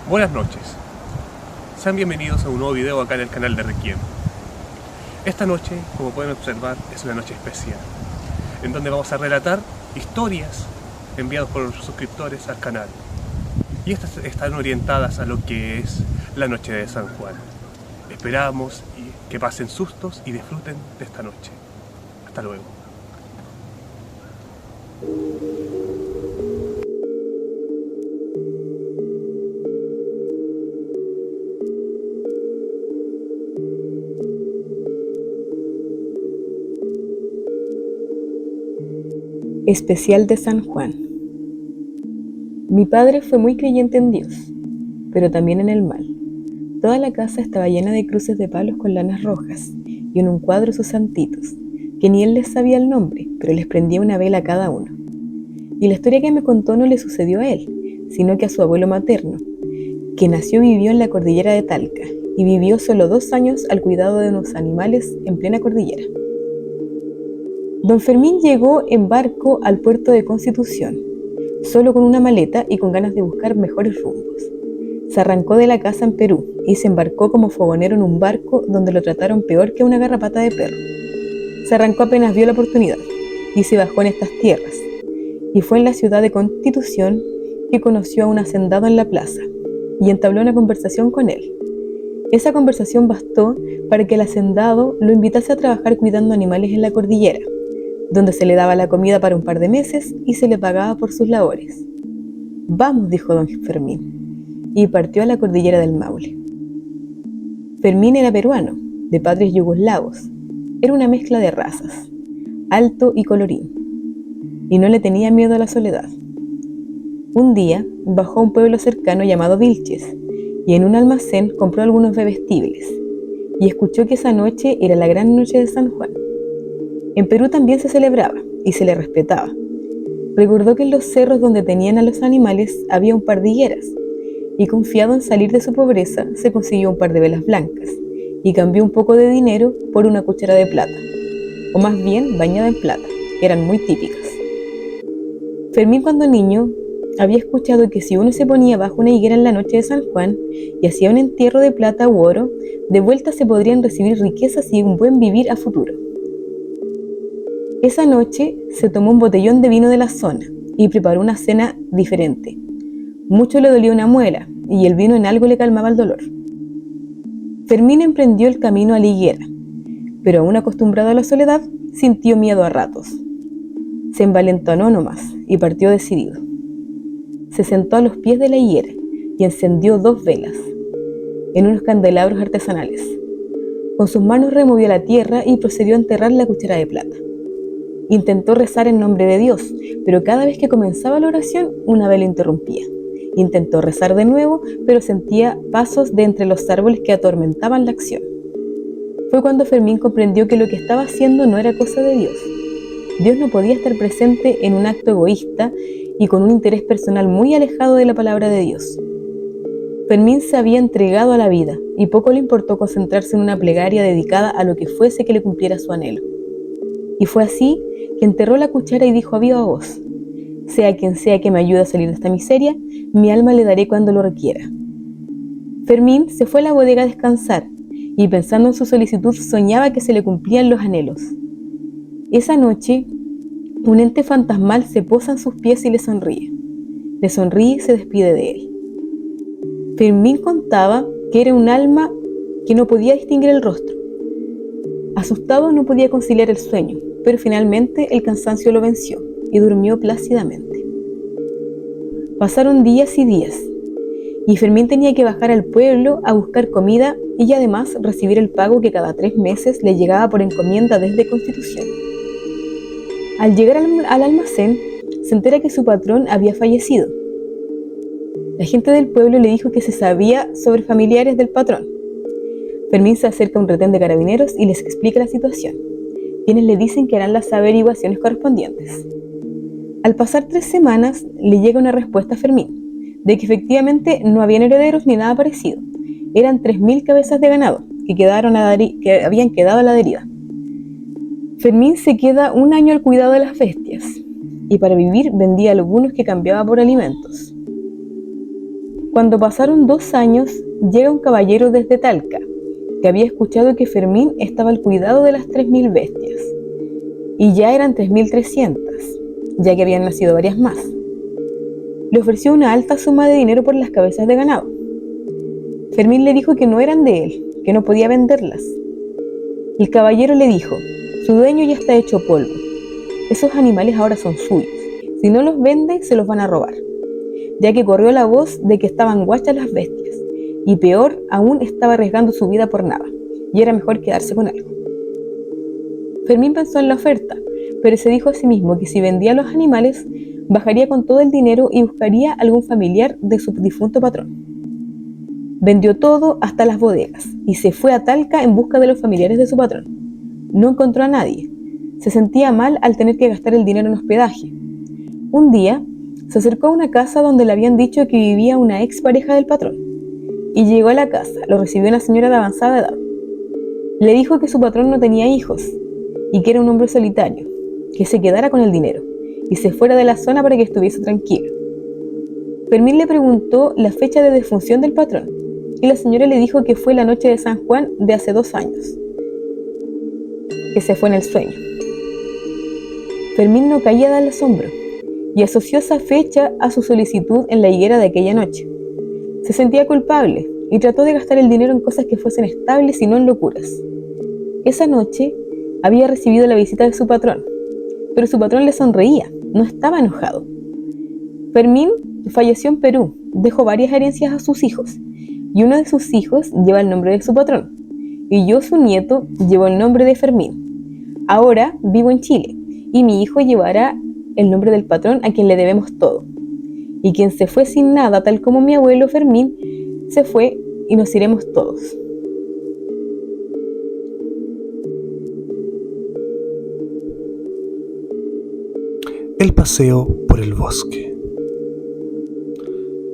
Buenas noches, sean bienvenidos a un nuevo video acá en el canal de Requiem. Esta noche, como pueden observar, es una noche especial, en donde vamos a relatar historias enviadas por los suscriptores al canal. Y estas están orientadas a lo que es la noche de San Juan. Esperamos que pasen sustos y disfruten de esta noche. Hasta luego. Especial de San Juan. Mi padre fue muy creyente en Dios, pero también en el mal. Toda la casa estaba llena de cruces de palos con lanas rojas y en un cuadro sus santitos, que ni él les sabía el nombre, pero les prendía una vela a cada uno. Y la historia que me contó no le sucedió a él, sino que a su abuelo materno, que nació y vivió en la cordillera de Talca y vivió solo 2 años al cuidado de unos animales en plena cordillera. Don Fermín llegó en barco al puerto de Constitución, solo con una maleta y con ganas de buscar mejores rumbos. Se arrancó de la casa en Perú y se embarcó como fogonero en un barco donde lo trataron peor que una garrapata de perro. Se arrancó apenas vio la oportunidad y se bajó en estas tierras. Y fue en la ciudad de Constitución que conoció a un hacendado en la plaza y entabló una conversación con él. Esa conversación bastó para que el hacendado lo invitase a trabajar cuidando animales en la cordillera, donde se le daba la comida para un par de meses y se le pagaba por sus labores. Vamos, dijo don Fermín, y partió a la cordillera del Maule. Fermín era peruano, de padres yugoslavos. Era una mezcla de razas, alto y colorín, y no le tenía miedo a la soledad. Un día bajó a un pueblo cercano llamado Vilches, y en un almacén compró algunos bebestibles, y escuchó que esa noche era la gran noche de San Juan. En Perú también se celebraba y se le respetaba. Recordó que en los cerros donde tenían a los animales había un par de higueras, y confiado en salir de su pobreza, se consiguió un par de velas blancas y cambió un poco de dinero por una cuchara de plata, o más bien bañada en plata, que eran muy típicas. Fermín, cuando niño, había escuchado que si uno se ponía bajo una higuera en la noche de San Juan y hacía un entierro de plata u oro, de vuelta se podrían recibir riquezas y un buen vivir a futuro. Esa noche se tomó un botellón de vino de la zona y preparó una cena diferente. Mucho le dolía una muela y el vino en algo le calmaba el dolor. Fermín emprendió el camino a la higuera, pero aún acostumbrado a la soledad, sintió miedo a ratos. Se envalentonó nomás y partió decidido. Se sentó a los pies de la higuera y encendió 2 velas en unos candelabros artesanales. Con sus manos removió la tierra y procedió a enterrar la cuchara de plata. Intentó rezar en nombre de Dios, pero cada vez que comenzaba la oración, una vela interrumpía. Intentó rezar de nuevo, pero sentía pasos de entre los árboles que atormentaban la acción. Fue cuando Fermín comprendió que lo que estaba haciendo no era cosa de Dios. Dios no podía estar presente en un acto egoísta y con un interés personal muy alejado de la palabra de Dios. Fermín se había entregado a la vida y poco le importó concentrarse en una plegaria dedicada a lo que fuese que le cumpliera su anhelo. Y fue así que enterró la cuchara y dijo a viva voz: sea quien sea que me ayude a salir de esta miseria, mi alma le daré cuando lo requiera. Fermín se fue a la bodega a descansar y pensando en su solicitud soñaba que se le cumplían los anhelos. Esa noche, un ente fantasmal se posa en sus pies y le sonríe. Le sonríe y se despide de él. Fermín contaba que era un alma que no podía distinguir el rostro. Asustado no podía conciliar el sueño, pero finalmente el cansancio lo venció y durmió plácidamente. Pasaron días y días, y Fermín tenía que bajar al pueblo a buscar comida y además recibir el pago que cada 3 meses le llegaba por encomienda desde Constitución. Al llegar al almacén, se entera que su patrón había fallecido. La gente del pueblo le dijo que se sabía sobre familiares del patrón. Fermín se acerca a un retén de carabineros y les explica la situación, quienes le dicen que harán las averiguaciones correspondientes. Al pasar 3 semanas, le llega una respuesta a Fermín, de que efectivamente no habían herederos ni nada parecido. Eran 3.000 cabezas de ganado que habían quedado a la deriva. Fermín se queda 1 año al cuidado de las bestias, y para vivir vendía algunos que cambiaba por alimentos. Cuando pasaron 2 años, llega un caballero desde Talca, que había escuchado que Fermín estaba al cuidado de las 3.000 bestias, y ya eran 3.300, ya que habían nacido varias más. Le ofreció una alta suma de dinero por las cabezas de ganado. Fermín le dijo que no eran de él, que no podía venderlas. El caballero le dijo: su dueño ya está hecho polvo. Esos animales ahora son suyos. Si no los vende, se los van a robar, ya que corrió la voz de que estaban guachas las bestias, y peor aún, estaba arriesgando su vida por nada, y era mejor quedarse con algo. Fermín pensó en la oferta, pero se dijo a sí mismo que si vendía los animales, bajaría con todo el dinero y buscaría algún familiar de su difunto patrón. Vendió todo hasta las bodegas y se fue a Talca en busca de los familiares de su patrón. No encontró a nadie. Se sentía mal al tener que gastar el dinero en hospedaje. Un día, se acercó a una casa donde le habían dicho que vivía una ex pareja del patrón. Y llegó a la casa, lo recibió una señora de avanzada edad. Le dijo que su patrón no tenía hijos y que era un hombre solitario, que se quedara con el dinero y se fuera de la zona para que estuviese tranquilo. Fermín le preguntó la fecha de defunción del patrón y la señora le dijo que fue la noche de San Juan de hace 2 años, que se fue en el sueño. Fermín no caía del asombro y asoció esa fecha a su solicitud en la higuera de aquella noche. Se sentía culpable y trató de gastar el dinero en cosas que fuesen estables y no en locuras. Esa noche había recibido la visita de su patrón, pero su patrón le sonreía, no estaba enojado. Fermín falleció en Perú, dejó varias herencias a sus hijos, y uno de sus hijos lleva el nombre de su patrón, y yo, su nieto, llevo el nombre de Fermín. Ahora vivo en Chile, y mi hijo llevará el nombre del patrón a quien le debemos todo. Y quien se fue sin nada, tal como mi abuelo Fermín, se fue y nos iremos todos. El paseo por el bosque.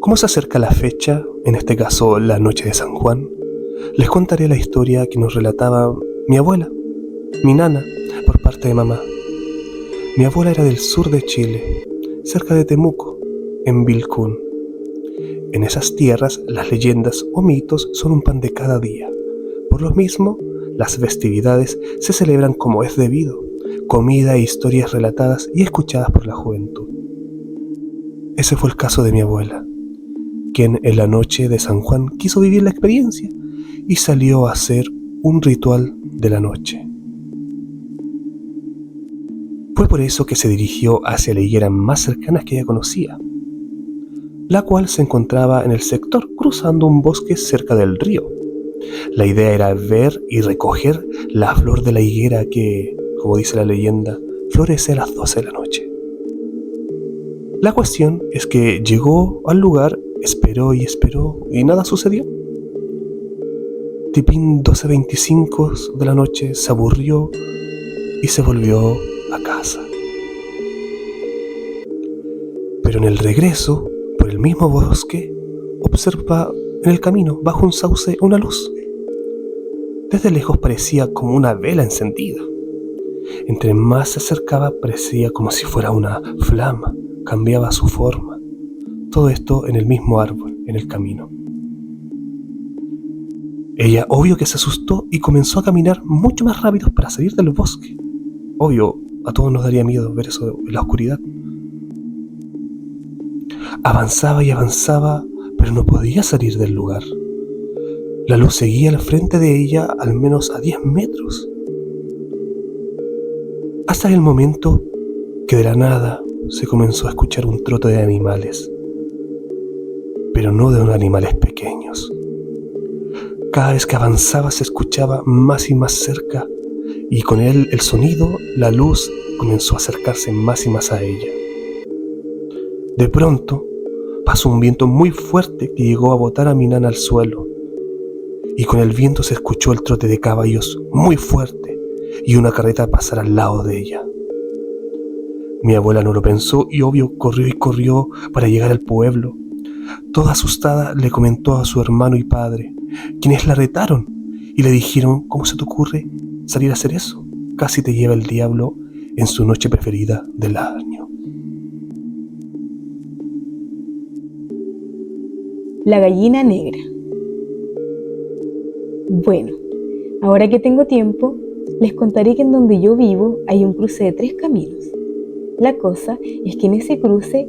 ¿Cómo se acerca la fecha, en este caso la noche de San Juan? Les contaré la historia que nos relataba mi abuela, mi nana, por parte de mamá. Mi abuela era del sur de Chile, cerca de Temuco, en Vilcún. En esas tierras las leyendas o mitos son un pan de cada día. Por lo mismo, las festividades se celebran como es debido, comida e historias relatadas y escuchadas por la juventud. Ese fue el caso de mi abuela, quien en la noche de San Juan quiso vivir la experiencia y salió a hacer un ritual de la noche. Fue por eso que se dirigió hacia la higuera más cercana que ella conocía, la cual se encontraba en el sector cruzando un bosque cerca del río. La idea era ver y recoger la flor de la higuera que, como dice la leyenda, florece a las 12 de la noche. La cuestión es que llegó al lugar, esperó y nada sucedió. Tipín 12:25 de la noche se aburrió y se volvió a casa. Pero en el regreso, por el mismo bosque, observa en el camino, bajo un sauce, una luz. Desde lejos parecía como una vela encendida. Entre más se acercaba, parecía como si fuera una flama, cambiaba su forma. Todo esto en el mismo árbol, en el camino. Ella, obvio que se asustó y comenzó a caminar mucho más rápido para salir del bosque. Obvio, a todos nos daría miedo ver eso en la oscuridad. Avanzaba y avanzaba, pero no podía salir del lugar. La luz seguía al frente de ella al menos a 10 metros. Hasta el momento que de la nada se comenzó a escuchar un trote de animales, pero no de unos animales pequeños. Cada vez que avanzaba se escuchaba más y más cerca, y con él el sonido, la luz comenzó a acercarse más y más a ella. De pronto pasó un viento muy fuerte que llegó a botar a mi nana al suelo, y con el viento se escuchó el trote de caballos muy fuerte y una carreta pasar al lado de ella. Mi abuela no lo pensó y obvio corrió para llegar al pueblo. Toda asustada le comentó a su hermano y padre, quienes la retaron y le dijeron: ¿cómo se te ocurre salir a hacer eso? Casi te lleva el diablo en su noche preferida del año. La gallina negra. Bueno, ahora que tengo tiempo, les contaré que en donde yo vivo hay un cruce de 3 caminos. La cosa es que en ese cruce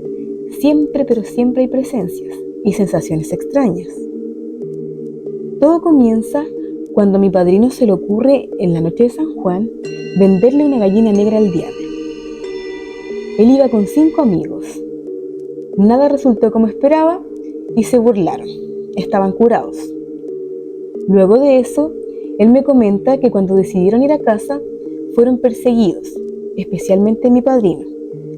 siempre, pero siempre hay presencias y sensaciones extrañas. Todo comienza cuando a mi padrino se le ocurre, en la noche de San Juan, venderle una gallina negra al diablo. Él iba con 5 amigos. Nada resultó como esperaba y se burlaron. Estaban curados. Luego de eso, él me comenta que cuando decidieron ir a casa, fueron perseguidos, especialmente mi padrino.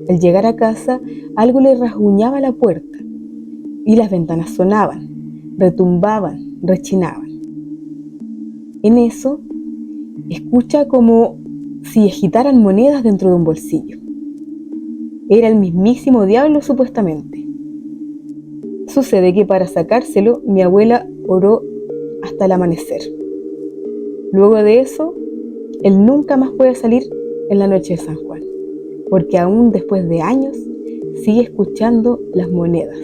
Al llegar a casa, algo le rasguñaba la puerta y las ventanas sonaban, retumbaban, rechinaban. En eso, escucha como si agitaran monedas dentro de un bolsillo. Era el mismísimo diablo supuestamente. Sucede que para sacárselo, mi abuela oró hasta el amanecer. Luego de eso, él nunca más puede salir en la noche de San Juan, porque aún después de años sigue escuchando las monedas.